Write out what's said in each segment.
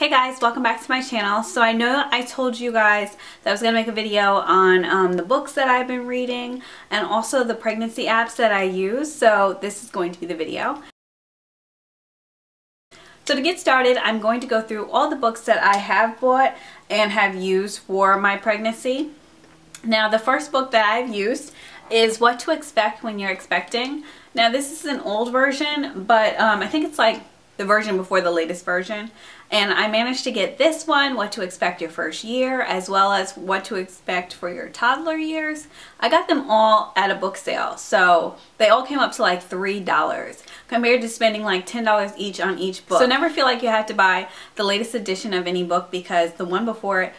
Hey guys, welcome back to my channel. So I know I told you guys that I was going to make a video on the books that I've been reading and also the pregnancy apps that I use. So this is going to be the video. So to get started, I'm going to go through all the books that I have bought and have used for my pregnancy. Now the first book that I've used is What to Expect When You're Expecting. Now this is an old version, but I think it's like the version before the latest version. And I managed to get this one, What to Expect Your First Year, as well as What to Expect for Your Toddler Years. I got them all at a book sale, so they all came up to like $3 compared to spending like $10 each on each book. So never feel like you have to buy the latest edition of any book because the one before it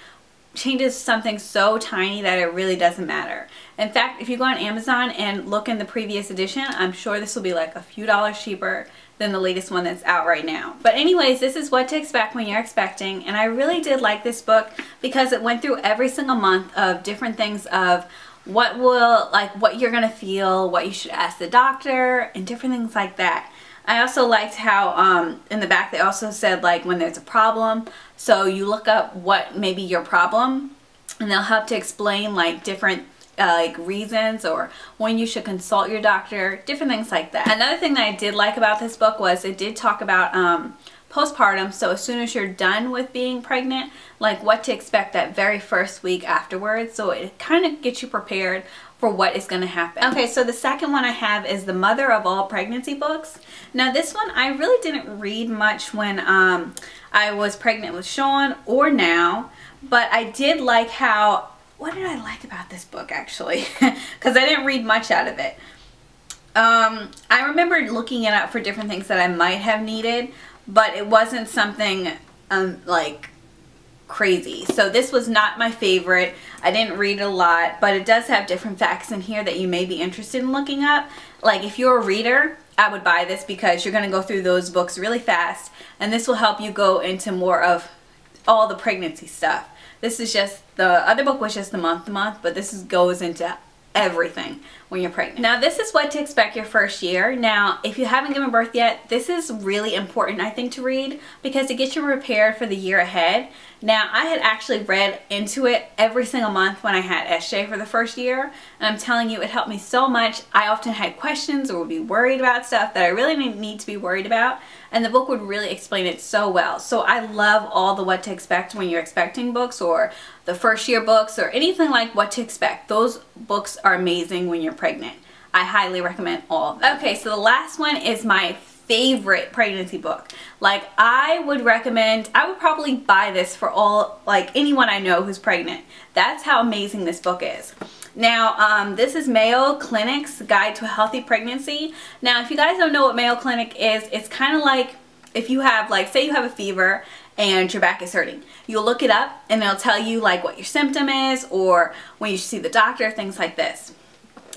changes something so tiny that it really doesn't matter. In fact, if you go on Amazon and look in the previous edition, I'm sure this will be like a few dollars cheaper than the latest one that's out right now. But anyways, this is What to Expect When You're Expecting, and I really did like this book because it went through every single month of different things of what you're gonna feel, what you should ask the doctor, and different things like that. I also liked how in the back they also said like when there's a problem, so you look up what may be your problem and they'll help to explain like different like reasons or when you should consult your doctor, different things like that. Another thing that I did like about this book was it did talk about postpartum, so as soon as you're done with being pregnant, like what to expect that very first week afterwards, so it kind of gets you prepared for what is going to happen. Okay, so the second one I have is The Mother of All Pregnancy Books. Now this one I really didn't read much when I was pregnant with Sean or now, but I did like how, what did I like about this book actually? Because I didn't read much out of it. I remember looking it up for different things that I might have needed, but it wasn't something like crazy. So this was not my favorite. I didn't read a lot, but it does have different facts in here that you may be interested in looking up. Like if you're a reader, I would buy this because you're going to go through those books really fast, and this will help you go into more of all the pregnancy stuff. This is just, the other book was just the month, but this goes into everything when you're pregnant. Now this is What to Expect Your First Year. Now if you haven't given birth yet, this is really important I think to read because it gets you prepared for the year ahead. Now I had actually read into it every single month when I had SJ for the first year, and I'm telling you it helped me so much. I often had questions or would be worried about stuff that I really didn't need to be worried about, and the book would really explain it so well. So I love all the What to Expect When You're Expecting books or the first year books or anything like What to Expect. Those books are amazing when you're pregnant. I highly recommend all of them. Okay, so the last one is my favorite pregnancy book. Like I would probably buy this for anyone I know who's pregnant. That's how amazing this book is. Now this is Mayo Clinic's Guide to a Healthy Pregnancy. Now if you guys don't know what Mayo Clinic is, it's kind of like if you have say you have a fever and your back is hurting. You'll look it up and it'll tell you like what your symptom is or when you should see the doctor, things like this.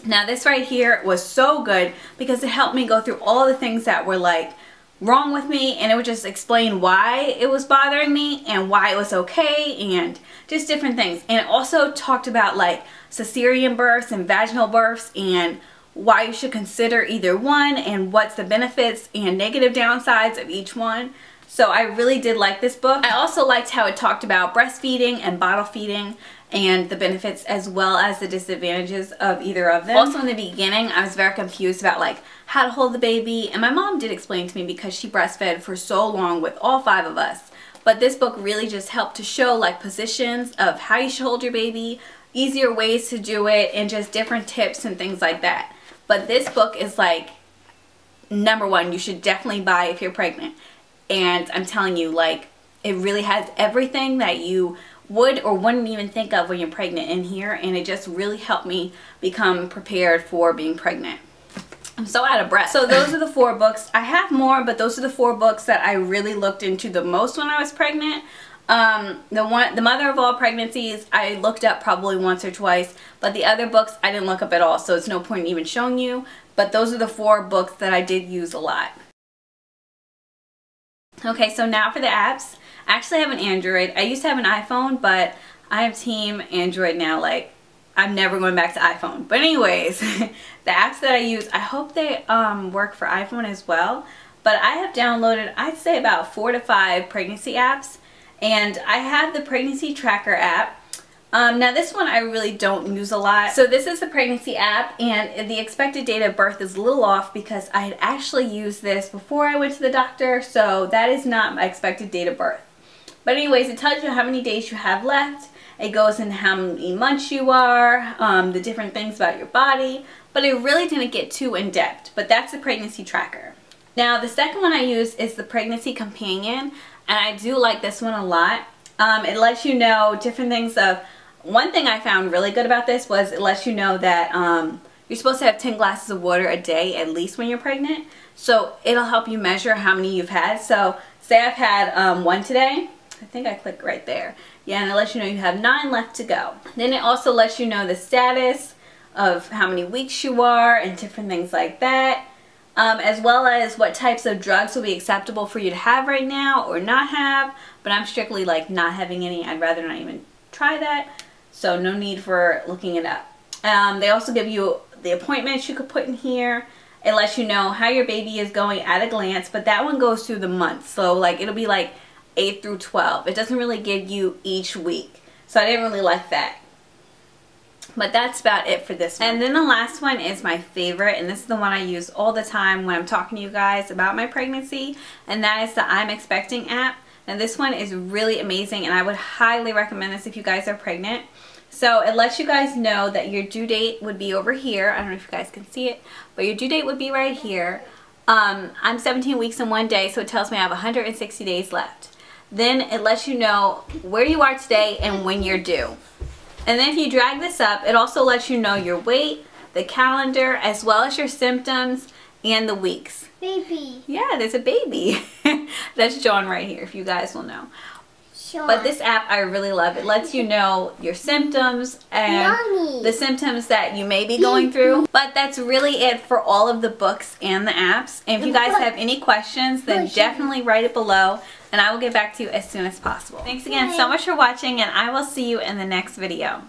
Now this right here was so good because it helped me go through all the things that were like wrong with me, and it would just explain why it was bothering me and why it was okay and just different things. And it also talked about like cesarean births and vaginal births and why you should consider either one and what's the benefits and negative downsides of each one. So I really did like this book. I also liked how it talked about breastfeeding and bottle feeding and the benefits as well as the disadvantages of either of them. Also in the beginning I was very confused about like how to hold the baby, and my mom did explain to me because she breastfed for so long with all 5 of us. But this book really just helped to show like positions of how you should hold your baby, easier ways to do it, and just different tips and things like that. But this book is like #1 you should definitely buy if you're pregnant. And I'm telling you, like, it really has everything that you would or wouldn't even think of when you're pregnant in here, and it just really helped me become prepared for being pregnant. I'm so out of breath. So those are the 4 books. I have more, but those are the 4 books that I really looked into the most when I was pregnant. The Mother of All Pregnancies I looked up probably once or twice, but the other books I didn't look up at all, so it's no point in even showing you. But those are the 4 books that I did use a lot. Okay, so now for the apps. I actually have an Android. I used to have an iPhone, but I have team Android now. Like, I'm never going back to iPhone. But anyways, the apps that I use, I hope they work for iPhone as well. But I have downloaded, I'd say about 4 to 5 pregnancy apps. And I have the pregnancy tracker app. Now this one I really don't use a lot. So this is the pregnancy app, and the expected date of birth is a little off because I had actually used this before I went to the doctor, so that is not my expected date of birth. But anyways, it tells you how many days you have left. It goes into how many months you are, the different things about your body, but it really didn't get too in depth. But that's the pregnancy tracker. Now the second one I use is the pregnancy companion, and I do like this one a lot. It lets you know different things of. One thing I found really good about this was it lets you know that you're supposed to have 10 glasses of water a day at least when you're pregnant. So it'll help you measure how many you've had. So say I've had 1 today. I think I clicked right there. Yeah, and it lets you know you have 9 left to go. Then it also lets you know the status of how many weeks you are and different things like that. As well as what types of drugs will be acceptable for you to have right now or not have. But I'm strictly like not having any. I'd rather not even try that. So no need for looking it up. They also give you the appointments you could put in here. It lets you know how your baby is going at a glance, but that one goes through the months. So like it'll be like 8 through 12. It doesn't really give you each week. So I didn't really like that. But that's about it for this one. And then the last one is my favorite, and this is the one I use all the time when I'm talking to you guys about my pregnancy, and that is the I'm Expecting app. And this one is really amazing, and I would highly recommend this if you guys are pregnant. So it lets you guys know that your due date would be over here. I don't know if you guys can see it, but your due date would be right here. I'm 17 weeks and 1 day, so it tells me I have 160 days left. Then it lets you know where you are today and when you're due. And then if you drag this up, it also lets you know your weight, the calendar, as well as your symptoms and the weeks. Baby. Yeah, there's a baby. That's John right here, if you guys will know. Sure. But this app I really love. It lets you know your symptoms and the symptoms that you may be going through. But that's really it for all of the books and the apps. And if you guys have any questions, then definitely write it below, and I will get back to you as soon as possible. Thanks again so much for watching, and I will see you in the next video.